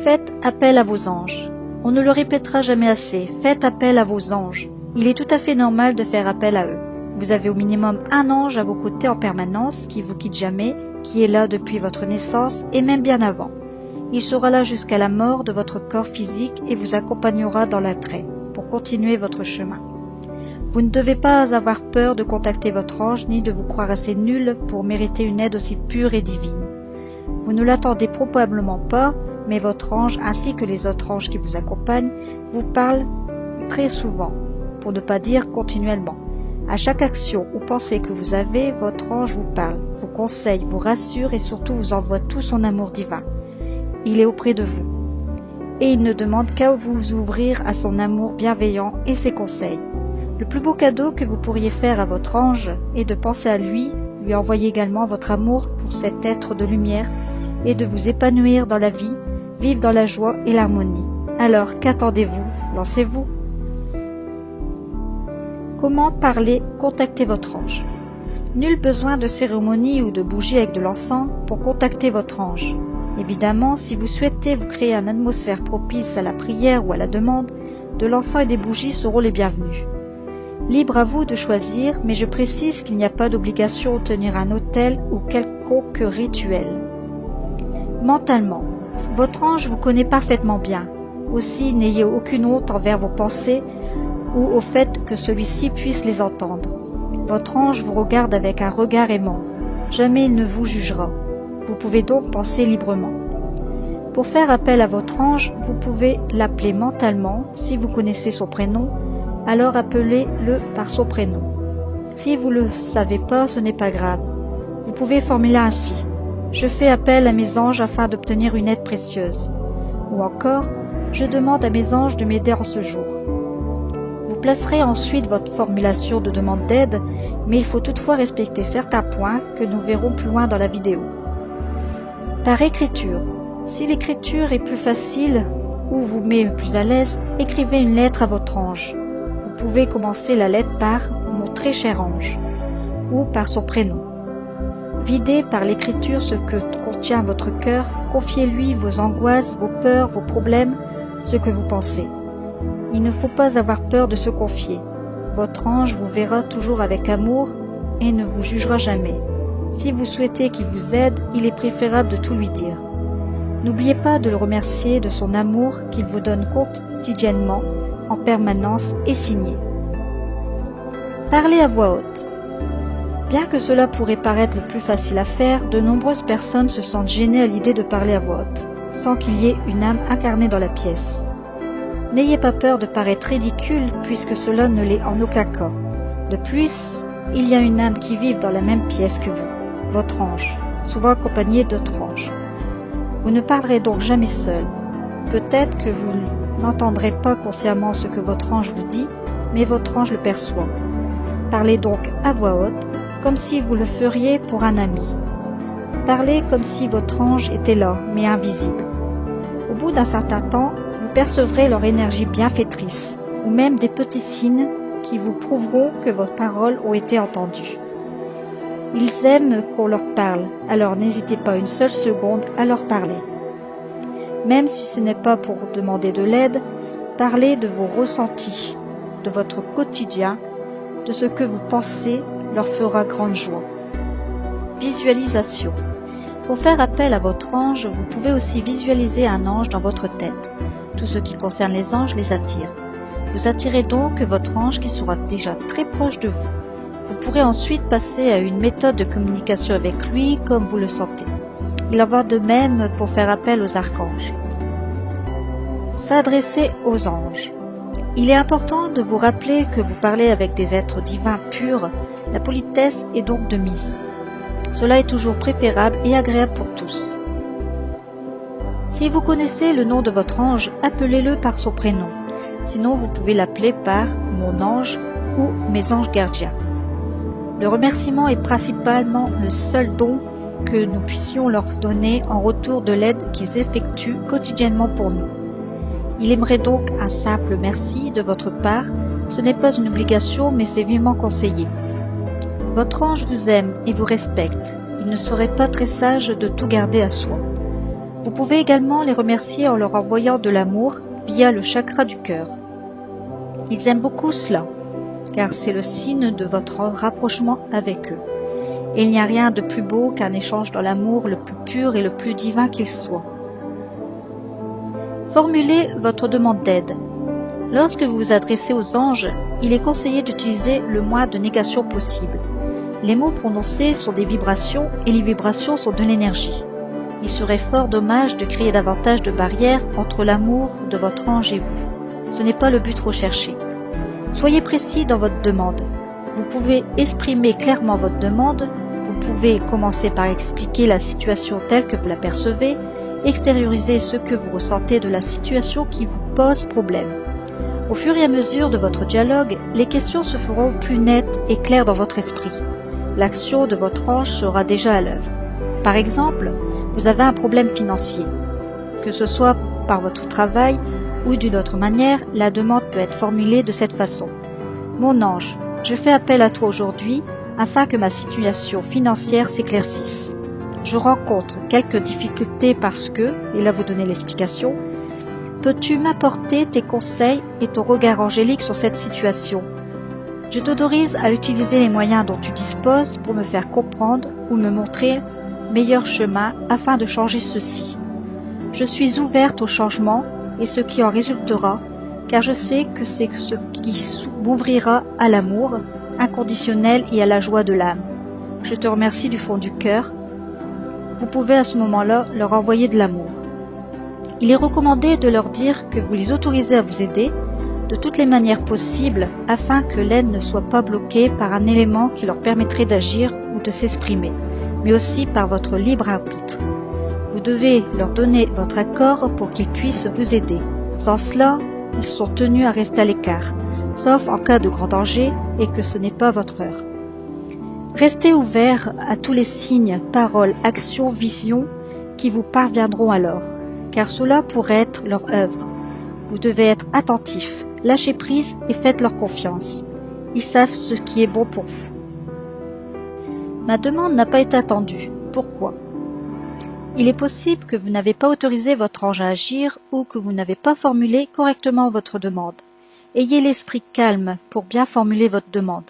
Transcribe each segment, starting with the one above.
Faites appel à vos anges. On ne le répétera jamais assez, faites appel à vos anges. Il est tout à fait normal de faire appel à eux. Vous avez au minimum un ange à vos côtés en permanence, qui vous quitte jamais, qui est là depuis votre naissance et même bien avant. Il sera là jusqu'à la mort de votre corps physique et vous accompagnera dans l'après, pour continuer votre chemin. Vous ne devez pas avoir peur de contacter votre ange, ni de vous croire assez nul pour mériter une aide aussi pure et divine. Vous ne l'attendez probablement pas, mais votre ange, ainsi que les autres anges qui vous accompagnent, vous parlent très souvent, pour ne pas dire continuellement. À chaque action ou pensée que vous avez, votre ange vous parle, vous conseille, vous rassure et surtout vous envoie tout son amour divin. Il est auprès de vous. Et il ne demande qu'à vous ouvrir à son amour bienveillant et ses conseils. Le plus beau cadeau que vous pourriez faire à votre ange est de penser à lui envoyer également votre amour pour cet être de lumière et de vous épanouir dans la vie, vivre dans la joie et l'harmonie. Alors, qu'attendez-vous? Lancez-vous! Comment parler, contacter votre ange? Nul besoin de cérémonie ou de bougie avec de l'encens pour contacter votre ange. Évidemment, si vous souhaitez vous créer une atmosphère propice à la prière ou à la demande, de l'encens et des bougies seront les bienvenus. Libre à vous de choisir, mais je précise qu'il n'y a pas d'obligation de tenir un autel ou quelconque rituel. Mentalement, votre ange vous connaît parfaitement bien. Aussi, n'ayez aucune honte envers vos pensées ou au fait que celui-ci puisse les entendre. Votre ange vous regarde avec un regard aimant. Jamais il ne vous jugera. Vous pouvez donc penser librement. Pour faire appel à votre ange, vous pouvez l'appeler mentalement. Si vous connaissez son prénom, alors appelez-le par son prénom. Si vous ne le savez pas, ce n'est pas grave. Vous pouvez formuler ainsi: je fais appel à mes anges afin d'obtenir une aide précieuse. Ou encore, je demande à mes anges de m'aider en ce jour. Vous placerez ensuite votre formulation de demande d'aide, mais il faut toutefois respecter certains points que nous verrons plus loin dans la vidéo. Par écriture. Si l'écriture est plus facile ou vous met plus à l'aise, écrivez une lettre à votre ange. Vous pouvez commencer la lettre par « Mon très cher ange » ou par son prénom. Videz par l'écriture ce que contient votre cœur, confiez-lui vos angoisses, vos peurs, vos problèmes, ce que vous pensez. Il ne faut pas avoir peur de se confier. Votre ange vous verra toujours avec amour et ne vous jugera jamais. Si vous souhaitez qu'il vous aide, il est préférable de tout lui dire. N'oubliez pas de le remercier de son amour qu'il vous donne quotidiennement, en permanence et signé. Parlez à voix haute. Bien que cela pourrait paraître le plus facile à faire, de nombreuses personnes se sentent gênées à l'idée de parler à voix haute, sans qu'il y ait une âme incarnée dans la pièce. N'ayez pas peur de paraître ridicule, puisque cela ne l'est en aucun cas. De plus, il y a une âme qui vit dans la même pièce que vous, votre ange, souvent accompagné d'autres anges. Vous ne parlerez donc jamais seul. Peut-être que vous n'entendrez pas consciemment ce que votre ange vous dit, mais votre ange le perçoit. Parlez donc à voix haute, comme si vous le feriez pour un ami. Parlez comme si votre ange était là, mais invisible. Au bout d'un certain temps, vous percevrez leur énergie bienfaitrice, ou même des petits signes qui vous prouveront que vos paroles ont été entendues. Ils aiment qu'on leur parle, alors n'hésitez pas une seule seconde à leur parler. Même si ce n'est pas pour demander de l'aide, parlez de vos ressentis, de votre quotidien, de ce que vous pensez leur fera grande joie. Visualisation. Pour faire appel à votre ange, vous pouvez aussi visualiser un ange dans votre tête. Tout ce qui concerne les anges les attire. Vous attirez donc votre ange qui sera déjà très proche de vous. Vous pourrez ensuite passer à une méthode de communication avec lui comme vous le sentez. Il en va de même pour faire appel aux archanges. S'adresser aux anges. Il est important de vous rappeler que vous parlez avec des êtres divins purs. La politesse est donc de mise. Cela est toujours préférable et agréable pour tous. Si vous connaissez le nom de votre ange, appelez-le par son prénom. Sinon, vous pouvez l'appeler par « mon ange » ou « mes anges gardiens ». Le remerciement est principalement le seul don que nous puissions leur donner en retour de l'aide qu'ils effectuent quotidiennement pour nous. Il aimerait donc un simple merci de votre part. Ce n'est pas une obligation, mais c'est vivement conseillé. Votre ange vous aime et vous respecte. Il ne serait pas très sage de tout garder à soi. Vous pouvez également les remercier en leur envoyant de l'amour via le chakra du cœur. Ils aiment beaucoup cela, car c'est le signe de votre rapprochement avec eux. Et il n'y a rien de plus beau qu'un échange dans l'amour le plus pur et le plus divin qu'il soit. Formulez votre demande d'aide. Lorsque vous vous adressez aux anges, il est conseillé d'utiliser le moins de négation possible. Les mots prononcés sont des vibrations et les vibrations sont de l'énergie. Il serait fort dommage de créer davantage de barrières entre l'amour de votre ange et vous. Ce n'est pas le but recherché. Soyez précis dans votre demande. Vous pouvez exprimer clairement votre demande. Vous pouvez commencer par expliquer la situation telle que vous la percevez, extérioriser ce que vous ressentez de la situation qui vous pose problème. Au fur et à mesure de votre dialogue, les questions se feront plus nettes et claires dans votre esprit. L'action de votre ange sera déjà à l'œuvre. Par exemple, vous avez un problème financier. Que ce soit par votre travail ou d'une autre manière, la demande peut être formulée de cette façon. Mon ange, je fais appel à toi aujourd'hui afin que ma situation financière s'éclaircisse. Je rencontre quelques difficultés parce que, et là vous donnez l'explication, peux-tu m'apporter tes conseils et ton regard angélique sur cette situation? Je t'autorise à utiliser les moyens dont tu disposes pour me faire comprendre ou me montrer meilleur chemin afin de changer ceci. Je suis ouverte au changement et ce qui en résultera, car je sais que c'est ce qui m'ouvrira à l'amour inconditionnel et à la joie de l'âme. Je te remercie du fond du cœur. Vous pouvez à ce moment-là leur envoyer de l'amour. Il est recommandé de leur dire que vous les autorisez à vous aider de toutes les manières possibles afin que l'aide ne soit pas bloquée par un élément qui leur permettrait d'agir ou de s'exprimer, mais aussi par votre libre arbitre. Vous devez leur donner votre accord pour qu'ils puissent vous aider. Sans cela, ils sont tenus à rester à l'écart, sauf en cas de grand danger et que ce n'est pas votre heure. Restez ouverts à tous les signes, paroles, actions, visions qui vous parviendront alors, car cela pourrait être leur œuvre. Vous devez être attentifs, lâchez prise et faites-leur confiance. Ils savent ce qui est bon pour vous. Ma demande n'a pas été attendue. Pourquoi? Il est possible que vous n'avez pas autorisé votre ange à agir ou que vous n'avez pas formulé correctement votre demande. Ayez l'esprit calme pour bien formuler votre demande.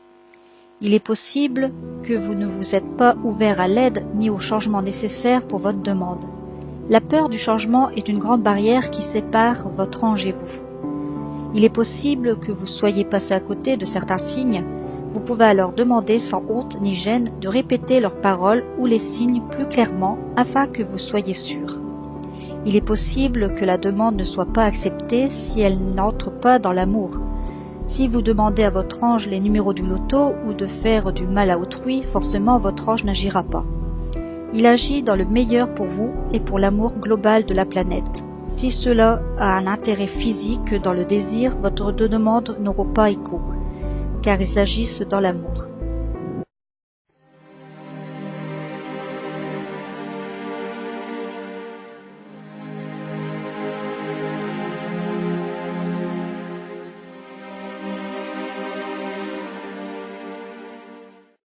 Il est possible que vous ne vous êtes pas ouvert à l'aide ni au changement nécessaire pour votre demande. La peur du changement est une grande barrière qui sépare votre ange et vous. Il est possible que vous soyez passé à côté de certains signes. Vous pouvez alors demander sans honte ni gêne de répéter leurs paroles ou les signes plus clairement afin que vous soyez sûr. Il est possible que la demande ne soit pas acceptée si elle n'entre pas dans l'amour. Si vous demandez à votre ange les numéros du loto ou de faire du mal à autrui, forcément votre ange n'agira pas. Il agit dans le meilleur pour vous et pour l'amour global de la planète. Si cela a un intérêt physique dans le désir, votre demande n'aura pas écho, car ils agissent dans l'amour.